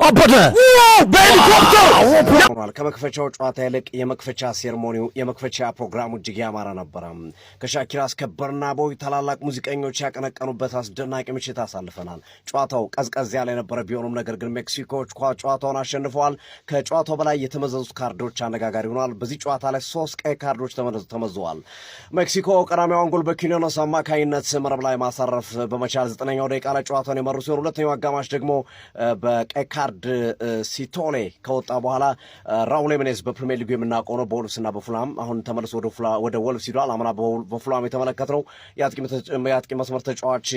አበደ በሄሊኮፕተር ከመክፈቻው ጨዋታ ይልቅ የመክፈቻ ሴርሞኒው የመክፈቻ ፕሮግራሙ እጅግ ያማረ ነበረ። ከሻኪራ እስከ በርናቦይ ታላላቅ ሙዚቀኞች ያቀነቀኑበት አስደናቂ ምሽት አሳልፈናል። ጨዋታው ቀዝቀዝ ያለ የነበረ ቢሆንም ነገር ግን ሜክሲኮዎች ጨዋታውን አሸንፈዋል። ከጨዋታው በላይ የተመዘዙት ካርዶች አነጋጋሪ ሆኗል። በዚህ ጨዋታ ላይ 3 ቀይ ካርዶች ተመዘዋል። ሜክሲኮ ቀዳሚውን ጎል በኪሊዮስ አማካይነት መረብ ላይ ማሳረፍ በመቻል 9ኛው ደቂቃ ላይ ጨዋታውን የመሩ ሲሆን ሁለተኛው አጋማሽ ደግሞ በቀይ ካርድ ሲቶሌ ከወጣ በኋላ ራውል ሜኔዝ በፕሪሚየር ሊጉ የምናውቀው ነው። በወልቭስና በፉላም አሁን ተመልሶ ወደ ወልቭስ ሂዷል። አምና በፉላም የተመለከትነው የአጥቂ መስመር ተጫዋች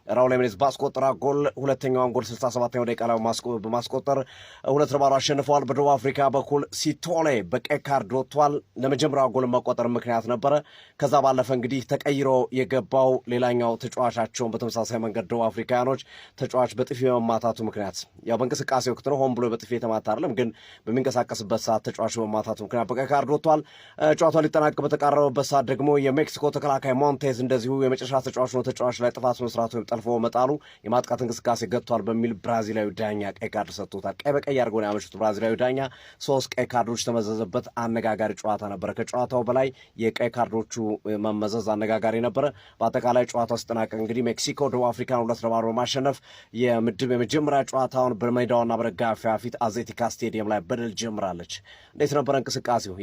ራውል ሜኔዝ ባስቆጠራ ጎል ሁለተኛውን ጎል 67ኛው ደቂቃ ላይ በማስቆጠር 2-0 አሸንፈዋል። በደቡብ አፍሪካ በኩል ሲቶሌ በቀይ ካርድ ወጥቷል። ለመጀመሪያው ጎል መቆጠር ምክንያት ነበረ። ከዛ ባለፈ እንግዲህ ተቀይሮ የገባው ሌላኛው ተጫዋቻቸውን በተመሳሳይ መንገድ ደቡብ አፍሪካኖች ተጫዋች በጥፊ በመማታቱ ምክንያት ያው በእንቅስቃሴ ወቅት ነው፣ ሆን ብሎ በጥፊ የተማታ አይደለም፣ ግን በሚንቀሳቀስበት ሰዓት ተጫዋቹ በመማታቱ ምክንያት በቀይ ካርድ ወጥቷል። ጨዋታው ሊጠናቀቅ በተቃረበበት ሰዓት ደግሞ የሜክሲኮ ተከላካይ ሞንቴዝ እንደዚሁ የመጨረሻ ተጫዋች ላይ ጥፋት መስራቱ ወይም ጠልፎ መጣሉ የማጥቃት እንቅስቃሴ ገጥቷል በሚል ብራዚላዊ ዳኛ ቀይ ካርድ ሰጥቶታል። ቀይ በቀይ አድርገው ያመሹት ብራዚላዊ ዳኛ 3 ቀይ ካርዶች ተመዘዘበት። አነጋጋሪ ጨዋታ ነበረ። ከጨዋታው በላይ የቀይ ካርዶቹ መመዘዝ አነጋጋሪ ነበረ። በአጠቃላይ ጨዋታው ሲጠናቀቅ እንግዲህ ሜክሲኮ ደቡብ አፍሪካን 2-0 በማሸነፍ የምድብ የመጀመሪያ ጨዋታውን በሜዳውና በደጋፊዋ ፊት አዜቲካ ስቴዲየም ላይ በድል ጀምራለች። እንዴት ነበረ እንቅስቃሴው?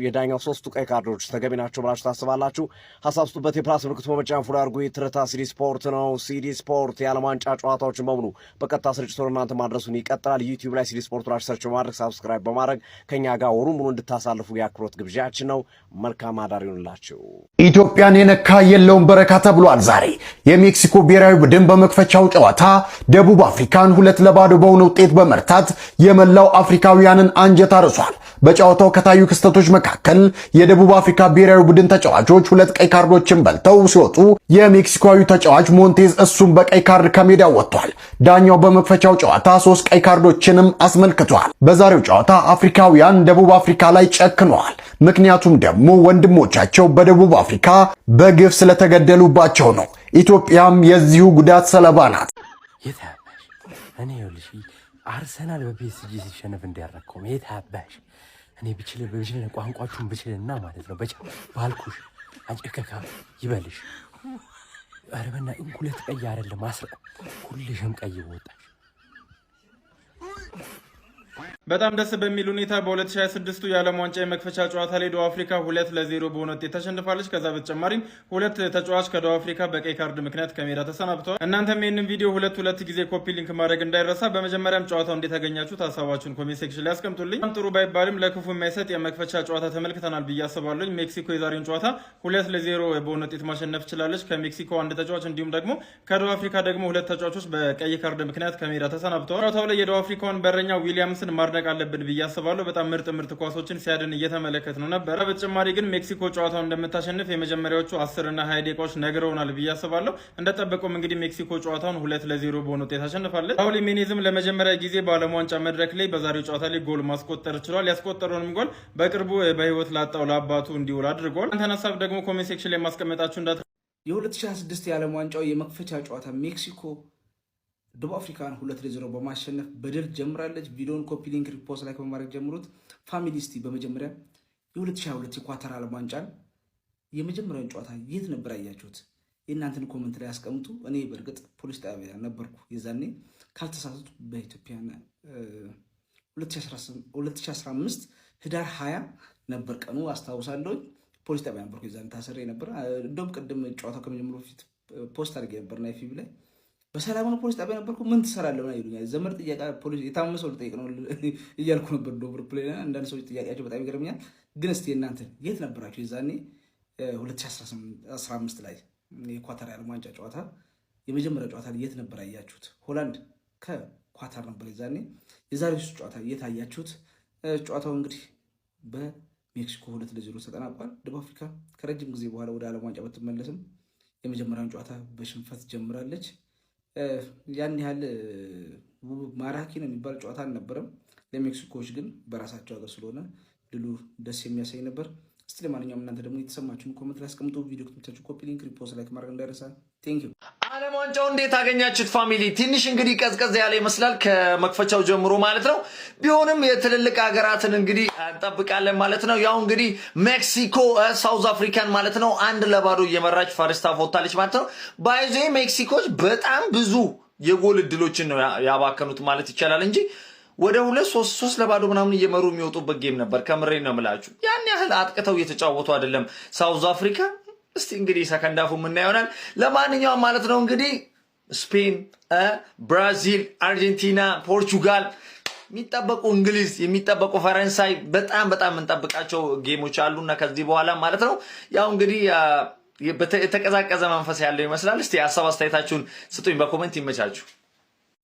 የዳኛው 3ቱ ቀይ ካርዶች ተገቢ ናቸው ብላችሁ ታስባላችሁ? ሀሳብ ስጡበት። የፕላስ ምልክቱ በመጫን ፉል አድርጉ። ትርታ ሲዲ ስፖርት ነው። ሲዲ ስፖርት የዓለም ዋንጫ ጨዋታዎችን በሙሉ በቀጥታ ስርጭት ወደ እናንተ ማድረሱን ይቀጥላል። ዩቲዩብ ላይ ሲዲ ስፖርት ብላችሁ ሰርች በማድረግ ሳብስክራይብ በማድረግ ከኛ ጋር ወሩን ሙሉ እንድታሳልፉ የአክብሮት ግብዣችን ነው። መልካም አዳር ይሁንላችሁ። ኢትዮጵያን የነካ የለውም በረካ ተብሏል። ዛሬ የሜክሲኮ ብሔራዊ ቡድን በመክፈቻው ጨዋታ ደቡብ አፍሪካን 2-0 በሆነ ውጤት በመርታት የመላው አፍሪካውያንን አንጀት አርሷል። በጨዋታው ከታዩ ክስተቶች መካከል የደቡብ አፍሪካ ብሔራዊ ቡድን ተጫዋቾች 2 ቀይ ካርዶችን በልተው ሲወጡ የሜክሲኮዊ ተጫዋች ሞንቴዝ እሱም በቀይ ካርድ ከሜዳ ወጥቷል። ዳኛው በመክፈቻው ጨዋታ 3 ቀይ ካርዶችንም አስመልክቷል። በዛሬው ጨዋታ አፍሪካውያን ደቡብ አፍሪካ ላይ ጨክነዋል። ምክንያቱም ደግሞ ወንድሞቻቸው በደቡብ አፍሪካ በግፍ ስለተገደሉባቸው ነው። ኢትዮጵያም የዚሁ ጉዳት ሰለባ ናት። እኔ ይኸውልሽ አርሰናል በፒኤስጂ ሲሸነፍ እንዲያረከው የታባሽ እኔ ብችል ቋንቋችሁን ብችልና ማለት ነው ባልኩሽ አንጨከካ ይበልሽ። ኧረ በእናትህ 2 ቀይ አይደለም ሁልሽም ቀይ ወጣሽ። በጣም ደስ በሚል ሁኔታ በ2026 የዓለም ዋንጫ የመክፈቻ ጨዋታ ላይ ደቡብ አፍሪካ 2-0 በሆነ ውጤት ተሸንፋለች። ከዛ በተጨማሪም 2 ተጫዋች ከደቡብ አፍሪካ በቀይ ካርድ ምክንያት ከሜዳ ተሰናብተዋል። እናንተም ይህንን ቪዲዮ 2 ጊዜ ኮፒ ሊንክ ማድረግ እንዳይረሳ። በመጀመሪያም ጨዋታው እንዴት ያገኛችሁት ሀሳባችሁን ኮሜንት ሴክሽን ላይ አስቀምጡልኝ። ጥሩ ባይባልም ለክፉ የማይሰጥ የመክፈቻ ጨዋታ ተመልክተናል ብዬ አስባለሁ። ሜክሲኮ የዛሬውን ጨዋታ 2-0 በሆነ ውጤት ማሸነፍ ችላለች። ከሜክሲኮ 1 ተጫዋች እንዲሁም ደግሞ ከደቡብ አፍሪካ ደግሞ 2 ተጫዋቾች በቀይ ካርድ ምክንያት ከሜዳ ተሰናብተዋል። ጨዋታው ላይ የደቡብ አፍሪካውን በረኛ ዊሊያምስን ማድነቅ አለብን ብዬ አስባለሁ። በጣም ምርጥ ኳሶችን ሲያድን እየተመለከት ነው ነበር። በተጨማሪ ግን ሜክሲኮ ጨዋታውን እንደምታሸንፍ የመጀመሪያዎቹ 10 እና 20 ደቂቃዎች ነግረውናል ብዬ አስባለሁ። እንደጠበቀውም እንግዲህ ሜክሲኮ ጨዋታውን 2-0 በሆነ ውጤት አሸንፋለች። ራውል ሜኔዝም ለመጀመሪያ ጊዜ በዓለም ዋንጫ መድረክ ላይ በዛሬው ጨዋታ ላይ ጎል ማስቆጠር ችሏል። ያስቆጠረውንም ጎል በቅርቡ በህይወት ላጣው ለአባቱ እንዲውል አድርጓል። አንተን ሀሳብ ደግሞ ኮሜንት ሴክሽን ላይ ማስቀመጣችሁ የ2026 የዓለም ዋንጫው የመክፈቻ ጨዋታ ሜክሲኮ ደቡብ አፍሪካን 2-0 በማሸነፍ በድል ጀምራለች። ቪዲዮን ኮፒ ሊንክ ሪፖስት ላይ በማድረግ ጀምሩት። ፋሚሊ እስቲ በመጀመሪያ የ2022 የኳታር ዓለም ዋንጫን የመጀመሪያውን ጨዋታ የት ነበር ያያችሁት? የእናንተን ኮመንት ላይ ያስቀምጡ። እኔ በእርግጥ ፖሊስ ጣቢያ ነበርኩ የዛኔ ካልተሳሳቱ በኢትዮጵያ 2015 ህዳር 20 ነበር ቀኑ አስታውሳለሁ። ፖሊስ ጣቢያ ነበርኩ የዛኔ ታሰሬ ነበር። እንደውም ቅድም ጨዋታው ከመጀመሩ በፊት ፖስት አድርጌ ነበር እና ፊቪ ላይ በሰላም ነው ፖሊስ ጣቢያ ነበርኩ። ምን ትሰራለህ ነው ይሉኛል። ዘመድ ጥያቄ ፖሊስ የታመመ ሰው ልጠይቅ ነው እያልኩ ነበር። ዶብር ፕሌን አንዳንድ ሰዎች ጥያቄያቸው በጣም ይገርምኛል። ግን እስቲ እናንተ የት ነበራችሁ የዛኔ 2015 ላይ የኳታር የዓለም ዋንጫ ጨዋታ የመጀመሪያ ጨዋታ ላይ የት ነበር ያያችሁት? ሆላንድ ከኳታር ነበር የዛኔ። የዛሬው ጨዋታ የት አያችሁት? ጨዋታው እንግዲህ በሜክሲኮ 2-0 ተጠናቋል። ደቡብ አፍሪካ ከረጅም ጊዜ በኋላ ወደ ዓለም ዋንጫ ብትመለስም የመጀመሪያውን ጨዋታ በሽንፈት ጀምራለች። ያን ያህል ማራኪ ነው የሚባል ጨዋታ አልነበረም። ለሜክሲኮዎች ግን በራሳቸው ሀገር ስለሆነ ድሉ ደስ የሚያሳይ ነበር። እስቲ ለማንኛውም እናንተ ደግሞ የተሰማችሁን ኮሜንት ላይ አስቀምጡ። ቪዲዮ ከተመቻችሁ ኮፒ ሊንክ ሪፖስት ላይክ ማድረግ እንዳይረሳ። ቴንክ ዩ። ዋንጫው እንዴት አገኛችሁት ፋሚሊ? ትንሽ እንግዲህ ቀዝቀዝ ያለ ይመስላል ከመክፈቻው ጀምሮ ማለት ነው። ቢሆንም የትልልቅ ሀገራትን እንግዲህ እንጠብቃለን ማለት ነው። ያው እንግዲህ ሜክሲኮ ሳውዝ አፍሪካን ማለት ነው 1-0 እየመራች ፈርስት ሃፍ ወጣለች ማለት ነው። ባይዞ ሜክሲኮች በጣም ብዙ የጎል እድሎችን ነው ያባከኑት ማለት ይቻላል እንጂ ወደ 2-3 ምናምን እየመሩ የሚወጡበት ጌም ነበር። ከምሬ ነው የምላችሁ። ያን ያህል አጥቅተው እየተጫወቱ አይደለም ሳውዝ አፍሪካ። እስቲ እንግዲህ ሰከንድ ሃፉ ምን ይሆናል። ለማንኛውም ማለት ነው እንግዲህ ስፔን፣ ብራዚል፣ አርጀንቲና፣ ፖርቹጋል የሚጠበቁ እንግሊዝ የሚጠበቁ ፈረንሳይ በጣም እንጠብቃቸው ጌሞች አሉና ከዚህ በኋላ ማለት ነው ያው እንግዲህ የተቀዛቀዘ መንፈስ ያለው ይመስላል። እስቲ ሐሳብ አስተያየታችሁን ስጡኝ በኮሜንት ይመቻችሁ።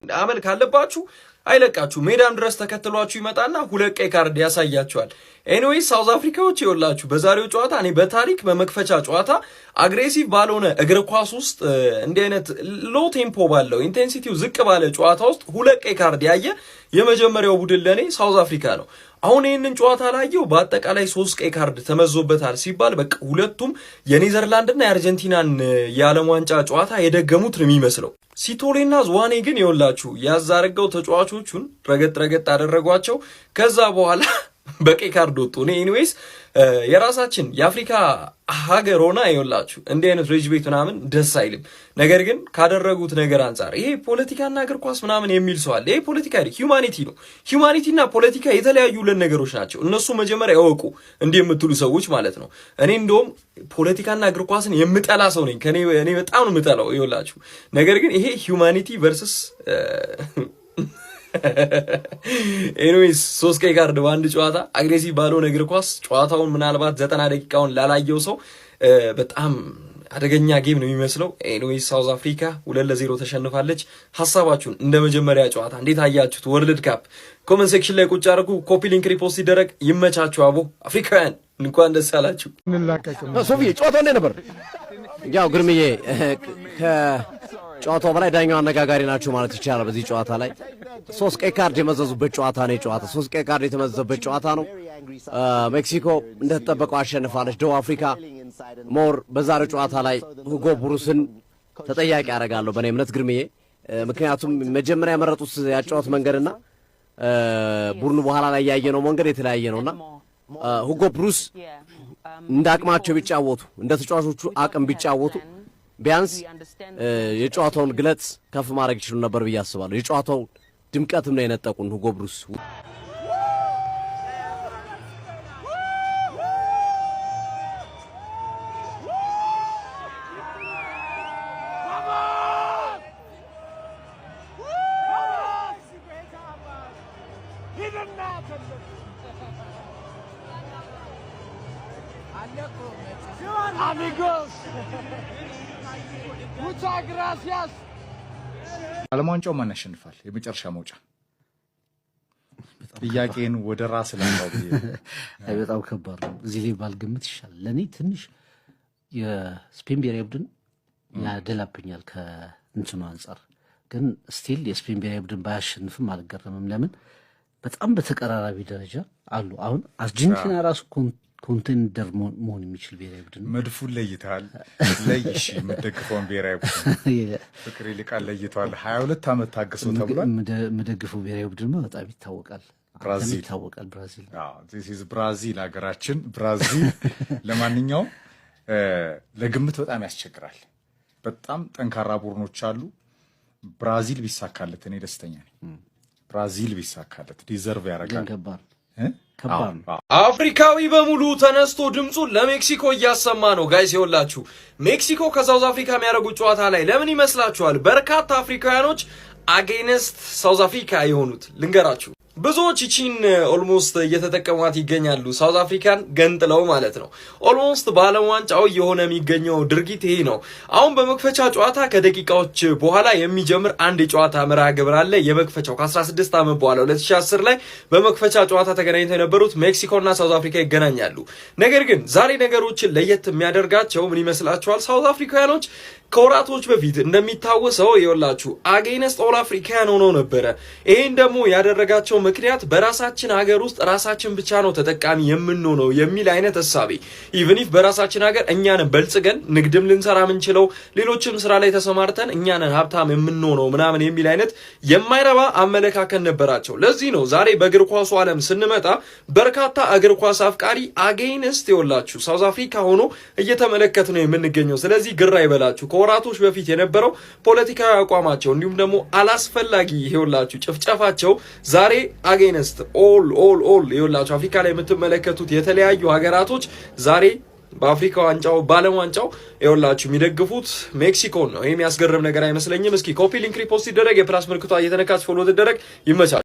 አመል ካለባችሁ አይለቃችሁ ሜዳም ድረስ ተከትሏችሁ ይመጣና 2 ቀይ ካርድ ያሳያችኋል። ኤኒዌይስ ሳውዝ አፍሪካዎች ይወላችሁ በዛሬው ጨዋታ እኔ በታሪክ በመክፈቻ ጨዋታ አግሬሲቭ ባልሆነ እግር ኳስ ውስጥ እንዲህ አይነት ሎ ቴምፖ ባለው ኢንቴንሲቲው ዝቅ ባለ ጨዋታ ውስጥ 2 ቀይ ካርድ ያየ የመጀመሪያው ቡድን ለኔ ሳውዝ አፍሪካ ነው። አሁን ይህንን ጨዋታ ላየው በአጠቃላይ 3 ቀይ ካርድ ተመዞበታል ሲባል በቃ ሁለቱም የኔዘርላንድና የአርጀንቲናን የዓለም ዋንጫ ጨዋታ የደገሙት ነው የሚመስለው። ሲቶሌና ዝዋኔ ግን ይወላችሁ ያዛረገው ተጫዋቾቹን ረገጥ አደረጓቸው። ከዛ በኋላ በቀይ ካርድ ወጡ። እኔ ኤኒዌይስ የራሳችን የአፍሪካ ሀገር ሆና ይወላችሁ እንዲህ አይነት ሬጅ ቤት ምናምን ደስ አይልም። ነገር ግን ካደረጉት ነገር አንጻር ይሄ ፖለቲካና እግር ኳስ ምናምን የሚል ሰው አለ። ይሄ ፖለቲካ አይደል፣ ሂዩማኒቲ ነው። ሂዩማኒቲና ፖለቲካ የተለያዩ ሁለት ነገሮች ናቸው። እነሱ መጀመሪያ ያወቁ እንዲህ የምትሉ ሰዎች ማለት ነው። እኔ እንደውም ፖለቲካና እግር ኳስን የምጠላ ሰው ነኝ። እኔ በጣም ነው የምጠላው ይወላችሁ። ነገር ግን ይሄ ሂዩማኒቲ ቨርስስ ኤኒዌይስ 3 ቀይ ካርድ በአንድ ጨዋታ አግሬሲቭ ባልሆነ እግር ኳስ ጨዋታውን ምናልባት 90 ደቂቃውን ላላየው ሰው በጣም አደገኛ ጌም ነው የሚመስለው። ኤኒዌይስ ሳውዝ አፍሪካ 2-0 ተሸንፋለች። ሐሳባችሁን እንደ መጀመሪያ ጨዋታ እንዴት አያችሁት? ወርልድ ካፕ ኮሜንት ሴክሽን ላይ ቁጭ አድርጉ። ኮፒ ሊንክ ሪፖስት ሲደረግ ይመቻችሁ። አቦ አፍሪካውያን እንኳን ደስ አላችሁ። ሶፊ ጨዋታው እንዴት ነበር? ያው ግርምዬ ጨዋታው በላይ ዳኛው አነጋጋሪ ናቸው ማለት ይቻላል። በዚህ ጨዋታ ላይ 3 ቀይ ካርድ የመዘዙበት ጨዋታ ነው። ጨዋታ 3 ቀይ ካርድ የተመዘዘበት ጨዋታ ነው። ሜክሲኮ እንደተጠበቀው አሸንፋለች። ደቡብ አፍሪካ ሞር በዛሬው ጨዋታ ላይ ሁጎ ብሩስን ተጠያቂ ያደርጋለሁ በእኔ እምነት ግርምዬ። ምክንያቱም መጀመሪያ የመረጡት ያጫወት መንገድና ቡድኑ በኋላ ላይ ያየነው መንገድ የተለያየ ነውና ሁጎ ብሩስ እንደ አቅማቸው ቢጫወቱ እንደ ተጫዋቾቹ አቅም ቢጫወቱ ቢያንስ የጨዋታውን ግለት ከፍ ማድረግ ይችሉ ነበር ብዬ አስባለሁ። የጨዋታው ድምቀትም ነው የነጠቁን ሁጎ ብሩስ። ዓለም ዋንጫው ማን ያሸንፋል? የመጨረሻ መውጫ ጥያቄን ወደ ራስ ላምጣው ብዬ አይ በጣም ከባድ ነው። እዚህ ላይ ባልገምት ይሻላል። ለኔ ትንሽ የስፔን ብሔራዊ ቡድን ያደላብኛል ከእንትኑ አንጻር። ግን ስቲል የስፔን ብሔራዊ ቡድን ባያሸንፍም አልገረምም። ለምን በጣም በተቀራራቢ ደረጃ አሉ። አሁን አርጀንቲና ራሱ ኮንቴንደር መሆን የሚችል ብሔራዊ ቡድን መድፉን ለይተሃል። ለይሽ የምትደግፈውን ብሔራዊ ቡድን ፍቅር ይልቃል ለይተዋል። 22 ዓመት ታግሶ ተብሏል። የምደግፈው ብሔራዊ ቡድን በጣም ይታወቃል። ብራዚል ሀገራችን ብራዚል። ለማንኛውም ለግምት በጣም ያስቸግራል። በጣም ጠንካራ ቡድኖች አሉ። ብራዚል ቢሳካለት እኔ ደስተኛ ነኝ። ብራዚል ቢሳካለት ዲዘርቭ ያደርጋል። አፍሪካዊ በሙሉ ተነስቶ ድምፁን ለሜክሲኮ እያሰማ ነው። ጋይስ ይኸውላችሁ ሜክሲኮ ከሳውዝ አፍሪካ የሚያደርጉት ጨዋታ ላይ ለምን ይመስላችኋል በርካታ አፍሪካውያኖች አጌንስት ሳውዝ አፍሪካ የሆኑት? ልንገራችሁ። ብዙዎች ይቺን ኦልሞስት እየተጠቀሟት ይገኛሉ። ሳውዝ አፍሪካን ገንጥለው ማለት ነው። ኦልሞስት በዓለም ዋንጫው የሆነ የሚገኘው ድርጊት ይሄ ነው። አሁን በመክፈቻ ጨዋታ ከደቂቃዎች በኋላ የሚጀምር አንድ የጨዋታ መርሃ ግብር አለ። የመክፈቻው ከ16 ዓመት በኋላ 2010 ላይ በመክፈቻ ጨዋታ ተገናኝተው የነበሩት ሜክሲኮና ሳውዝ አፍሪካ ይገናኛሉ። ነገር ግን ዛሬ ነገሮችን ለየት የሚያደርጋቸው ምን ይመስላችኋል? ሳውዝ አፍሪካውያኖች ከወራቶች በፊት እንደሚታወሰው ይኸውላችሁ አጌንስት ኦል አፍሪካን ሆኖ ነበረ። ይሄን ደግሞ ያደረጋቸው ምክንያት በራሳችን ሀገር ውስጥ ራሳችን ብቻ ነው ተጠቃሚ የምንሆነው የሚል አይነት ሐሳቤ ኢቭን ኢፍ በራሳችን ሀገር እኛን በልጽገን ንግድም ልንሰራ የምንችለው ሌሎችም ስራ ላይ ተሰማርተን እኛን ሀብታም የምንሆነው ምናምን የሚል አይነት የማይረባ አመለካከት ነበራቸው። ለዚህ ነው ዛሬ በእግር ኳሱ ዓለም ስንመጣ በርካታ እግር ኳስ አፍቃሪ አጌንስት ይኸውላችሁ ሳውዝ አፍሪካ ሆኖ እየተመለከት ነው የምንገኘው። ስለዚህ ግራ ይበላችሁ ከወራቶች በፊት የነበረው ፖለቲካዊ አቋማቸው እንዲሁም ደግሞ አላስፈላጊ ይኸውላችሁ ጭፍጨፋቸው ዛሬ አጌንስት ኦል ይኸውላችሁ አፍሪካ ላይ የምትመለከቱት የተለያዩ ሀገራቶች ዛሬ በአፍሪካ ዋንጫው በዓለም ዋንጫው ይኸውላችሁ የሚደግፉት ሜክሲኮን ነው። ይሄ የሚያስገርም ነገር አይመስለኝም። እስኪ ኮፒ ሊንክ ሪፖስት ይደረግ፣ የፕላስ ምልክቷ እየተነካች ፎሎ ትደረግ። ይመቻል።